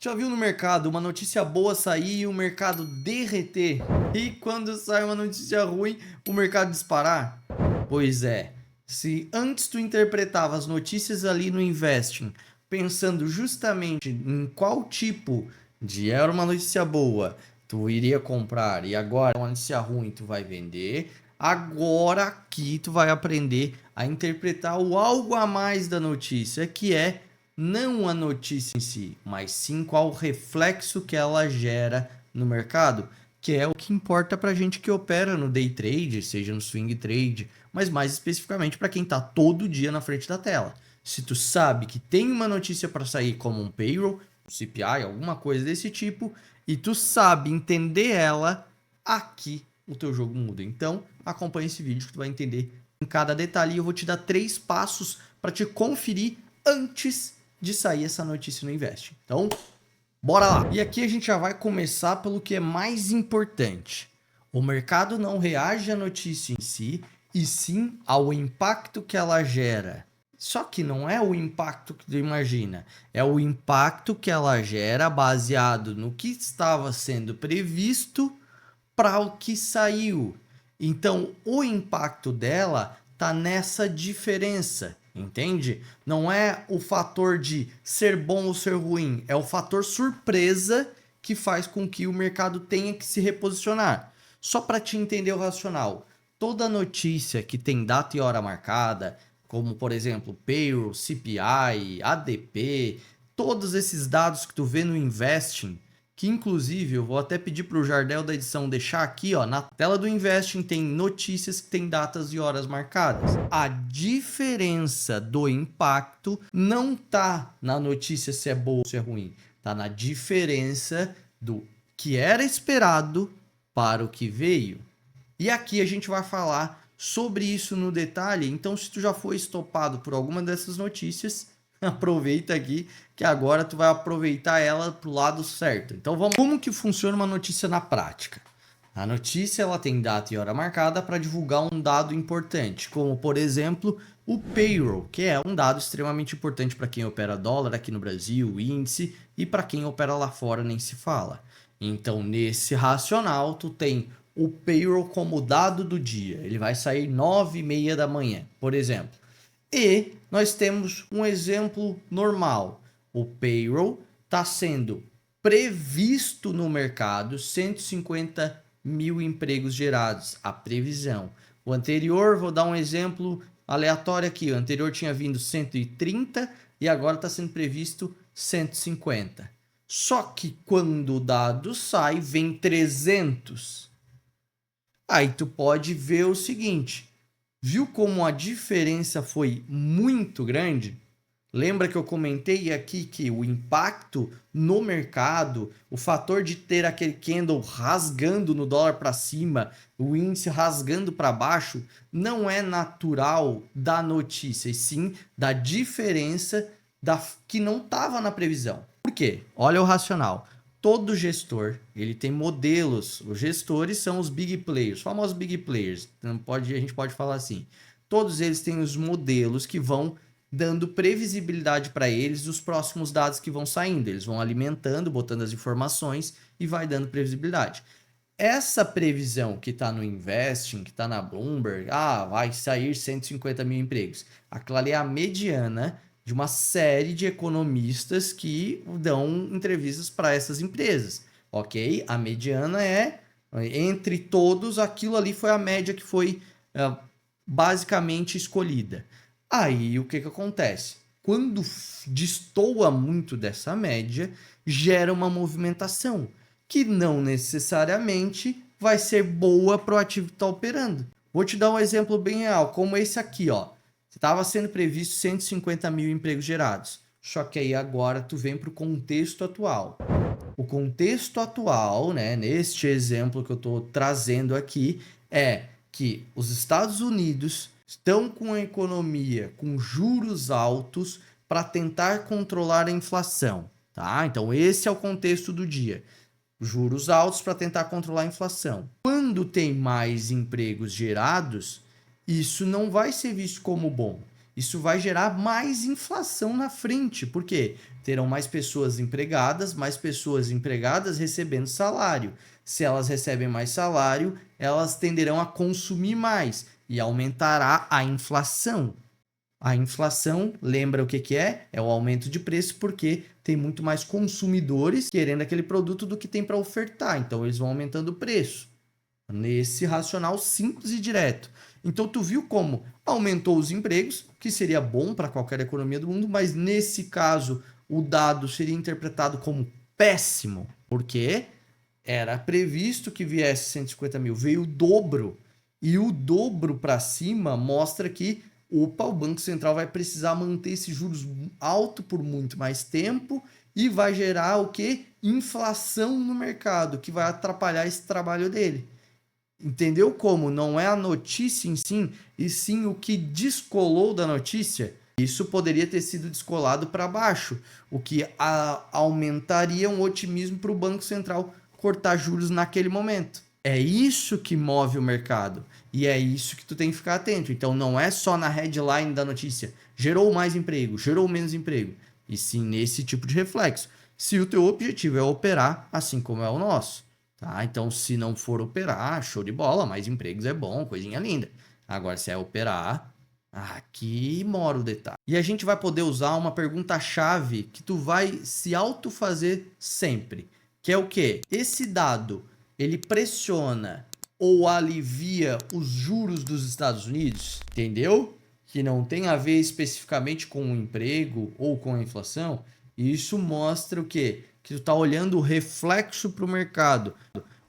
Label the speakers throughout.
Speaker 1: Já viu no mercado uma notícia boa sair e o mercado derreter? E quando sai uma notícia ruim, o mercado disparar? Pois é, se antes tu interpretava as notícias ali no Investing, pensando justamente em qual tipo de era uma notícia boa, tu iria comprar e agora é uma notícia ruim, tu vai vender. Agora aqui tu vai aprender a interpretar o algo a mais da notícia, que é não a notícia em si, mas sim qual o reflexo que ela gera no mercado, que é o que importa para gente que opera no day trade, seja no swing trade, mas mais especificamente para quem está todo dia na frente da tela. Se tu sabe que tem uma notícia para sair como um payroll, um CPI, alguma coisa desse tipo, e tu sabe entender ela, aqui o teu jogo muda. Então, acompanha esse vídeo que tu vai entender em cada detalhe e eu vou te dar 3 passos para te conferir antes de sair essa notícia no Invest. Então, bora lá! E aqui a gente já vai começar pelo que é mais importante. O mercado não reage à notícia em si, e sim ao impacto que ela gera. Só que não é o impacto que tu imagina, é o impacto que ela gera baseado no que estava sendo previsto para o que saiu. Então, o impacto dela tá nessa diferença, entende? Não é o fator de ser bom ou ser ruim, é o fator surpresa que faz com que o mercado tenha que se reposicionar. Só para te entender o racional, toda notícia que tem data e hora marcada, como por exemplo payroll, CPI, ADP, todos esses dados que tu vê no Investing, que inclusive eu vou até pedir para o Jardel da edição deixar aqui, ó, na tela do Investing tem notícias que tem datas e horas marcadas. A diferença do impacto não tá na notícia se é boa ou se é ruim, tá na diferença do que era esperado para o que veio. E aqui a gente vai falar sobre isso no detalhe, então se tu já foi estopado por alguma dessas notícias, aproveita aqui que agora tu vai aproveitar ela pro lado certo. Então vamos, como que funciona uma notícia na prática? A notícia ela tem data e hora marcada para divulgar um dado importante, como por exemplo o payroll, que é um dado extremamente importante para quem opera dólar aqui no Brasil, o índice, e para quem opera lá fora nem se fala. Então nesse racional tu tem o payroll como dado do dia, ele vai sair 9h30 da manhã, por exemplo. E nós temos um exemplo normal. O payroll está sendo previsto no mercado 150 mil empregos gerados, a previsão. O anterior, vou dar um exemplo aleatório aqui. O anterior tinha vindo 130 e agora está sendo previsto 150. Só que quando o dado sai, vem 300. Aí tu pode ver o seguinte. Viu como a diferença foi muito grande? Lembra que eu comentei aqui que o impacto no mercado, o fator de ter aquele candle rasgando no dólar para cima, o índice rasgando para baixo, não é natural da notícia, e sim da diferença que não estava na previsão. Por quê? Olha o racional. Todo gestor, ele tem modelos. Os gestores são os big players, os famosos big players. Então a gente pode falar assim. Todos eles têm os modelos que vão dando previsibilidade para eles dos próximos dados que vão saindo. Eles vão alimentando, botando as informações e vai dando previsibilidade. Essa previsão que está no Investing, que está na Bloomberg, vai sair 150 mil empregos. Aquela ali é a mediana de uma série de economistas que dão entrevistas para essas empresas, ok? A mediana é, entre todos, aquilo ali foi a média que foi basicamente escolhida. Aí o que acontece? Quando destoa muito dessa média, gera uma movimentação que não necessariamente vai ser boa para o ativo que está operando. Vou te dar um exemplo bem real, como esse aqui, ó. Estava sendo previsto 150 mil empregos gerados. Só que aí agora tu vem para o contexto atual. O contexto atual, né, neste exemplo que eu estou trazendo aqui, é que os Estados Unidos estão com a economia com juros altos para tentar controlar a inflação. Tá? Então esse é o contexto do dia. Juros altos para tentar controlar a inflação. Quando tem mais empregos gerados, isso não vai ser visto como bom. Isso vai gerar mais inflação na frente. Por quê? Terão mais pessoas empregadas recebendo salário. Se elas recebem mais salário, elas tenderão a consumir mais e aumentará a inflação. A inflação, lembra o que que é? É o aumento de preço porque tem muito mais consumidores querendo aquele produto do que tem para ofertar. Então eles vão aumentando o preço. Nesse racional simples e direto. Então tu viu como aumentou os empregos, que seria bom para qualquer economia do mundo, mas nesse caso o dado seria interpretado como péssimo, porque era previsto que viesse 150 mil, veio o dobro. E o dobro para cima mostra que, opa, o Banco Central vai precisar manter esses juros alto por muito mais tempo e vai gerar o quê? Inflação no mercado, que vai atrapalhar esse trabalho dele. Entendeu como? Não é a notícia em si, e sim o que descolou da notícia. Isso poderia ter sido descolado para baixo, o que aumentaria um otimismo para o Banco Central cortar juros naquele momento. É isso que move o mercado. E é isso que tu tem que ficar atento. Então não é só na headline da notícia, gerou mais emprego, gerou menos emprego. E sim nesse tipo de reflexo. Se o teu objetivo é operar, assim como é o nosso. Tá? Então, se não for operar, show de bola, mais empregos é bom, coisinha linda. Agora, se é operar, aqui mora o detalhe. E a gente vai poder usar uma pergunta-chave que tu vai se autofazer sempre, que é o quê? Esse dado, ele pressiona ou alivia os juros dos Estados Unidos? Entendeu? Que não tem a ver especificamente com o emprego ou com a inflação. E isso mostra o quê? Que tu tá olhando o reflexo para o mercado.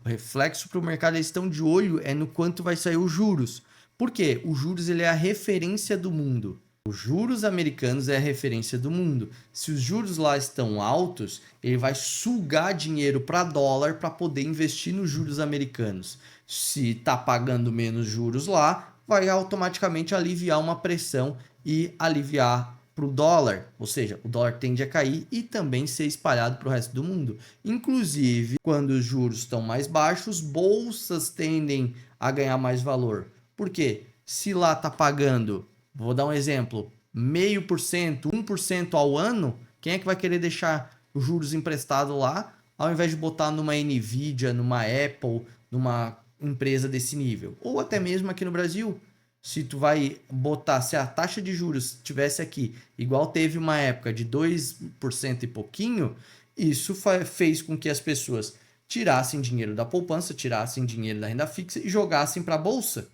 Speaker 1: O reflexo para o mercado, eles estão de olho no quanto vai sair os juros. Por quê? Os juros ele é a referência do mundo. Os juros americanos é a referência do mundo. Se os juros lá estão altos, ele vai sugar dinheiro para dólar para poder investir nos juros americanos. Se está pagando menos juros lá, vai automaticamente aliviar uma pressão e aliviar para o dólar, ou seja, o dólar tende a cair e também ser espalhado para o resto do mundo. Inclusive, quando os juros estão mais baixos, bolsas tendem a ganhar mais valor. Por quê? Se lá está pagando, vou dar um exemplo, 0,5%, 1% ao ano, quem é que vai querer deixar os juros emprestados lá, ao invés de botar numa Nvidia, numa Apple, numa empresa desse nível? Ou até mesmo aqui no Brasil. Se tu vai botar, se a taxa de juros tivesse aqui, igual teve uma época de 2% e pouquinho, isso fez com que as pessoas tirassem dinheiro da poupança, tirassem dinheiro da renda fixa e jogassem para a bolsa.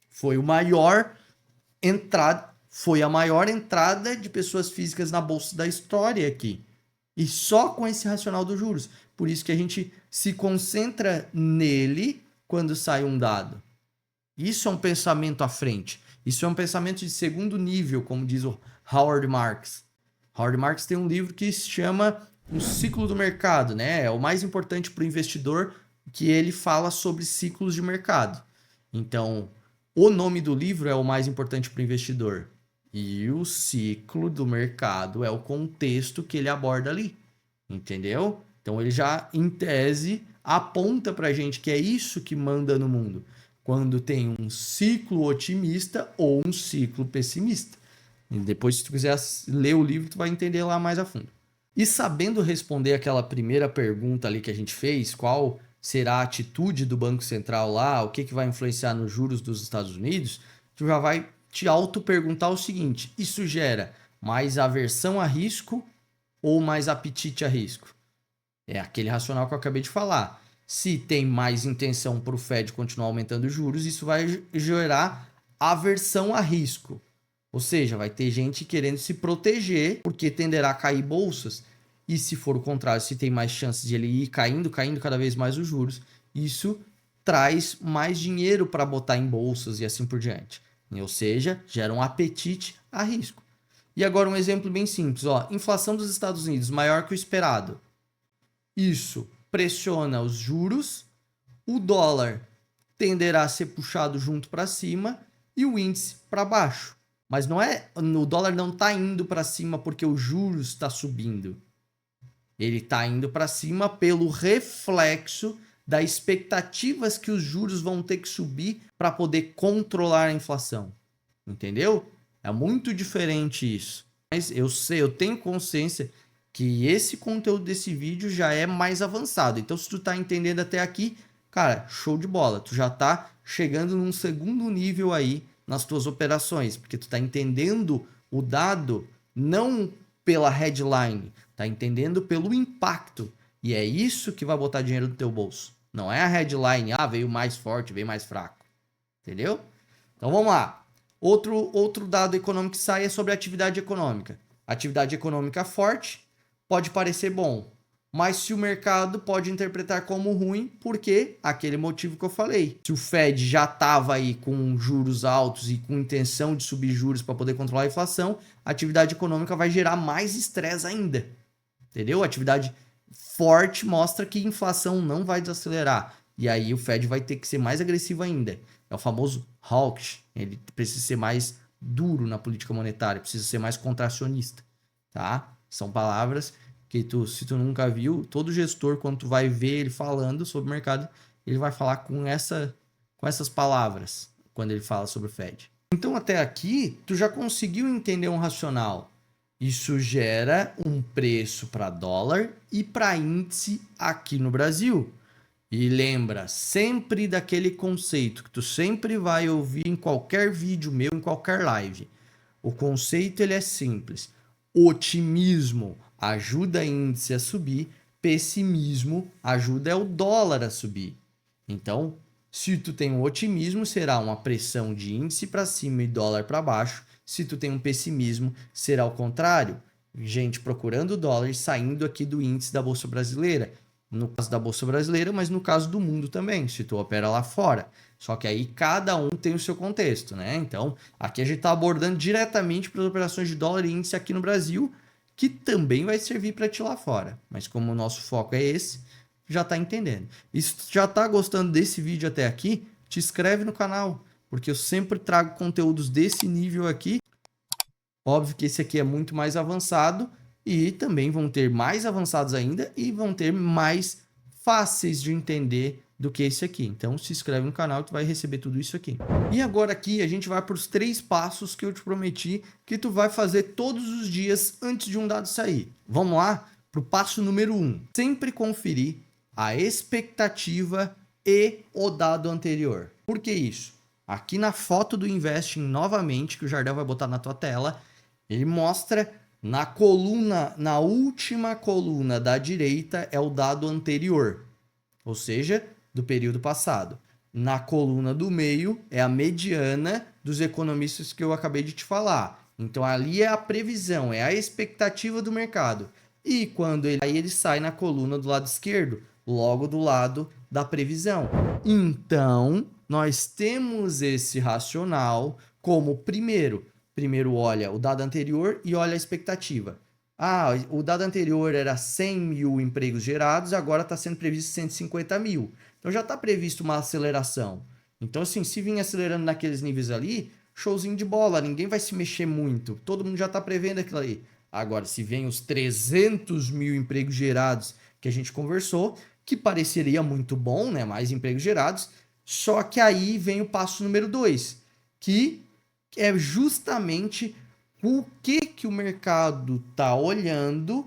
Speaker 1: Foi a maior entrada de pessoas físicas na bolsa da história aqui. E só com esse racional dos juros. Por isso que a gente se concentra nele quando sai um dado. Isso é um pensamento à frente. Isso é um pensamento de segundo nível, como diz o Howard Marks. Howard Marks tem um livro que se chama O Ciclo do Mercado, né? É o mais importante para o investidor, que ele fala sobre ciclos de mercado. Então, o nome do livro é o mais importante para o investidor. E o ciclo do mercado é o contexto que ele aborda ali. Entendeu? Então, ele já, em tese, aponta para a gente que é isso que manda no mundo. Quando tem um ciclo otimista ou um ciclo pessimista. E depois, se tu quiser ler o livro, tu vai entender lá mais a fundo. E sabendo responder aquela primeira pergunta ali que a gente fez, qual será a atitude do Banco Central lá, o que vai influenciar nos juros dos Estados Unidos, tu já vai te auto-perguntar o seguinte: isso gera mais aversão a risco ou mais apetite a risco? É aquele racional que eu acabei de falar. Se tem mais intenção para o Fed continuar aumentando os juros, isso vai gerar aversão a risco. Ou seja, vai ter gente querendo se proteger porque tenderá a cair bolsas. E se for o contrário, se tem mais chances de ele ir caindo cada vez mais os juros, isso traz mais dinheiro para botar em bolsas e assim por diante. Ou seja, gera um apetite a risco. E agora um exemplo bem simples. Inflação dos Estados Unidos maior que o esperado. Isso pressiona os juros, o dólar tenderá a ser puxado junto para cima e o índice para baixo. Mas o dólar não está indo para cima porque o juros está subindo. Ele está indo para cima pelo reflexo das expectativas que os juros vão ter que subir para poder controlar a inflação. Entendeu? É muito diferente isso. Mas eu sei, eu tenho consciência que esse conteúdo desse vídeo já é mais avançado. Então, se tu tá entendendo até aqui, cara, show de bola. Tu já tá chegando num segundo nível aí nas tuas operações, porque tu tá entendendo o dado não pela headline, tá entendendo pelo impacto. E é isso que vai botar dinheiro no teu bolso. Não é a headline, veio mais forte, veio mais fraco. Entendeu? Então vamos lá. Outro dado econômico que sai é sobre a atividade econômica. Atividade econômica forte pode parecer bom, mas se o mercado pode interpretar como ruim, porque aquele motivo que eu falei. Se o Fed já estava aí com juros altos e com intenção de subir juros para poder controlar a inflação, a atividade econômica vai gerar mais estresse ainda. Entendeu? Atividade forte mostra que a inflação não vai desacelerar. E aí o Fed vai ter que ser mais agressivo ainda. É o famoso hawkish. Ele precisa ser mais duro na política monetária, precisa ser mais contracionista, tá? São palavras que se tu nunca viu, todo gestor, quando tu vai ver ele falando sobre o mercado, ele vai falar com essas palavras quando ele fala sobre o Fed. Então até aqui, tu já conseguiu entender um racional. Isso gera um preço para dólar e para índice aqui no Brasil. E lembra sempre daquele conceito que tu sempre vai ouvir em qualquer vídeo meu, em qualquer live. O conceito ele é simples. Otimismo ajuda índice a subir, pessimismo ajuda o dólar a subir. Então, se tu tem um otimismo, será uma pressão de índice para cima e dólar para baixo. Se tu tem um pessimismo, será o contrário. Gente procurando dólar e saindo aqui do índice da Bolsa Brasileira. No caso da Bolsa Brasileira, mas no caso do mundo também, se tu opera lá fora. Só que aí cada um tem o seu contexto, né? Então, aqui a gente está abordando diretamente para as operações de dólar e índice aqui no Brasil, que também vai servir para ti lá fora. Mas como o nosso foco é esse, já está entendendo. E se tu já está gostando desse vídeo até aqui, te inscreve no canal, porque eu sempre trago conteúdos desse nível aqui. Óbvio que esse aqui é muito mais avançado e também vão ter mais avançados ainda e vão ter mais fáceis de entender do que esse aqui. Então se inscreve no canal e tu vai receber tudo isso aqui. E agora aqui a gente vai para os 3 passos que eu te prometi que tu vai fazer todos os dias antes de um dado sair. Vamos lá para o passo número 1. Sempre conferir a expectativa e o dado anterior. Por que isso? Aqui na foto do Investing novamente, que o Jardel vai botar na tua tela, ele mostra na coluna, na última coluna da direita é o dado anterior, ou seja, do período passado. Na coluna do meio é a mediana dos economistas que eu acabei de te falar. Então ali é a previsão, é a expectativa do mercado. E quando ele sai na coluna do lado esquerdo, logo do lado da previsão. Então, nós temos esse racional como primeiro olha o dado anterior e olha a expectativa. O dado anterior era 100 mil empregos gerados, agora está sendo previsto 150 mil. Então já está previsto uma aceleração. Então assim, se vir acelerando naqueles níveis ali, showzinho de bola, ninguém vai se mexer muito. Todo mundo já está prevendo aquilo ali. Agora, se vem os 300 mil empregos gerados que a gente conversou, que pareceria muito bom, né? Mais empregos gerados, só que aí vem o passo número 2, que é justamente o que o mercado está olhando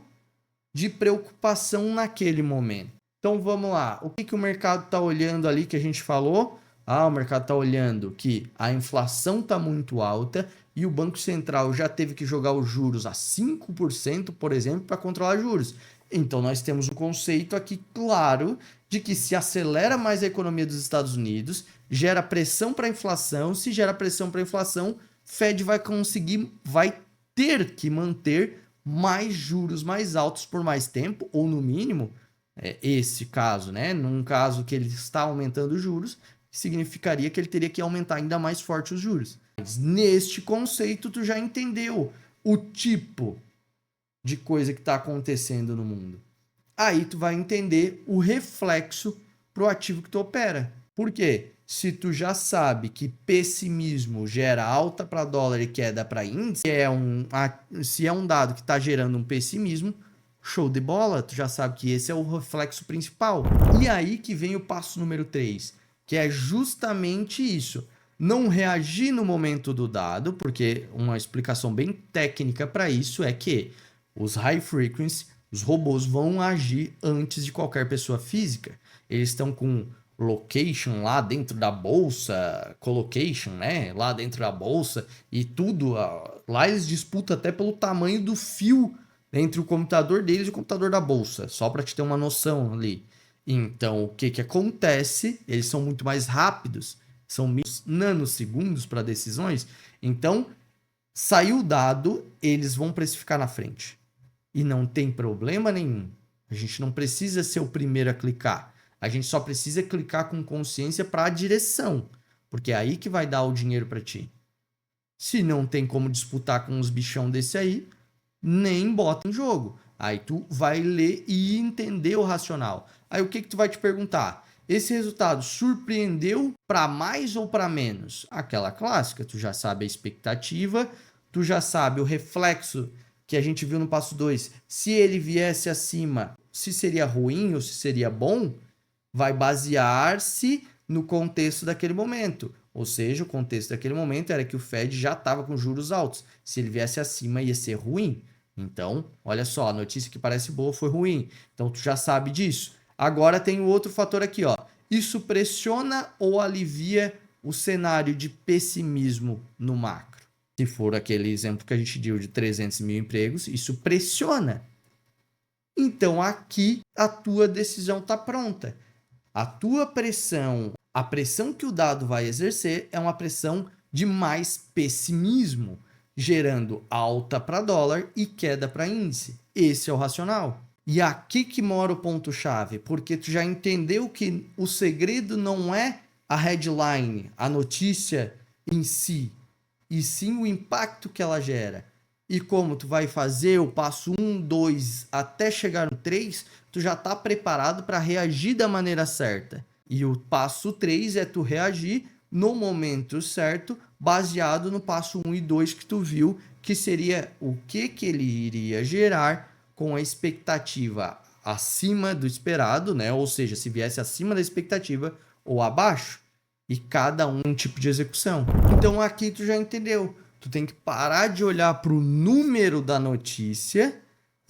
Speaker 1: de preocupação naquele momento. Então vamos lá, o que o mercado está olhando ali que a gente falou? O mercado está olhando que a inflação está muito alta e o Banco Central já teve que jogar os juros a 5%, por exemplo, para controlar juros. Então nós temos um conceito aqui claro de que se acelera mais a economia dos Estados Unidos, gera pressão para a inflação, se gera pressão para a inflação, Fed vai ter que manter mais juros mais altos por mais tempo, ou no mínimo, esse caso, né? Num caso que ele está aumentando os juros, significaria que ele teria que aumentar ainda mais forte os juros. Mas neste conceito, tu já entendeu o tipo de coisa que está acontecendo no mundo. Aí tu vai entender o reflexo pro ativo que tu opera. Por quê? Se tu já sabe que pessimismo gera alta para dólar e queda para índice, se é um dado que está gerando um pessimismo, show de bola, tu já sabe que esse é o reflexo principal. E aí que vem o passo número 3, que é justamente isso. não reagir no momento do dado, porque uma explicação bem técnica para isso é que os high frequency, os robôs vão agir antes de qualquer pessoa física. Eles estão com location lá dentro da bolsa, colocation, né? Lá dentro da bolsa e tudo. Lá eles disputam até pelo tamanho do fio entre o computador deles e o computador da bolsa, só para te ter uma noção ali. Então, o que acontece? Eles são muito mais rápidos, são nanosegundos para decisões. Então, saiu o dado, eles vão precificar na frente. E não tem problema nenhum. A gente não precisa ser o primeiro a clicar. A gente só precisa clicar com consciência para a direção, porque é aí que vai dar o dinheiro para ti. Se não tem como disputar com uns bichão desse aí, nem bota em jogo. Aí tu vai ler e entender o racional. Aí o que tu vai te perguntar? Esse resultado surpreendeu para mais ou para menos? Aquela clássica, tu já sabe a expectativa, tu já sabe o reflexo que a gente viu no passo 2. Se ele viesse acima, se seria ruim ou se seria bom, vai basear-se no contexto daquele momento. Ou seja, o contexto daquele momento era que o Fed já estava com juros altos. Se ele viesse acima, ia ser ruim. Então, olha só, a notícia que parece boa foi ruim. Então, tu já sabe disso. Agora tem o outro fator aqui, ó. Isso pressiona ou alivia o cenário de pessimismo no macro? Se for aquele exemplo que a gente deu de 300 mil empregos, isso pressiona. Então, aqui a tua decisão está pronta. A tua pressão, a pressão que o dado vai exercer é uma pressão de mais pessimismo, gerando alta para dólar e queda para índice. Esse é o racional. E aqui que mora o ponto-chave, porque tu já entendeu que o segredo não é a headline, a notícia em si, e sim o impacto que ela gera. E como tu vai fazer o passo 1, 2 até chegar no 3, tu já está preparado para reagir da maneira certa. E o passo 3 é tu reagir no momento certo, baseado no passo 1 e 2 que tu viu, que seria o que ele iria gerar com a expectativa acima do esperado, né? Ou seja, se viesse acima da expectativa ou abaixo. E cada um tipo de execução. Então aqui tu já entendeu. Tu tem que parar de olhar para o número da notícia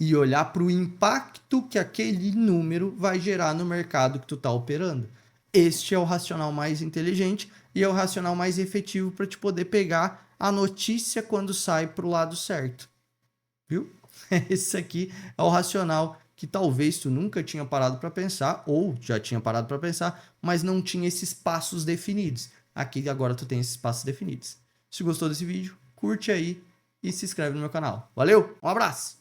Speaker 1: e olhar para o impacto que aquele número vai gerar no mercado que tu está operando. Este é o racional mais inteligente e é o racional mais efetivo para te poder pegar a notícia quando sai para o lado certo. Viu? Esse aqui é o racional que talvez tu nunca tinha parado para pensar ou já tinha parado para pensar, mas não tinha esses passos definidos. Aqui agora tu tem esses passos definidos. Se gostou desse vídeo, curte aí e se inscreve no meu canal. Valeu, um abraço!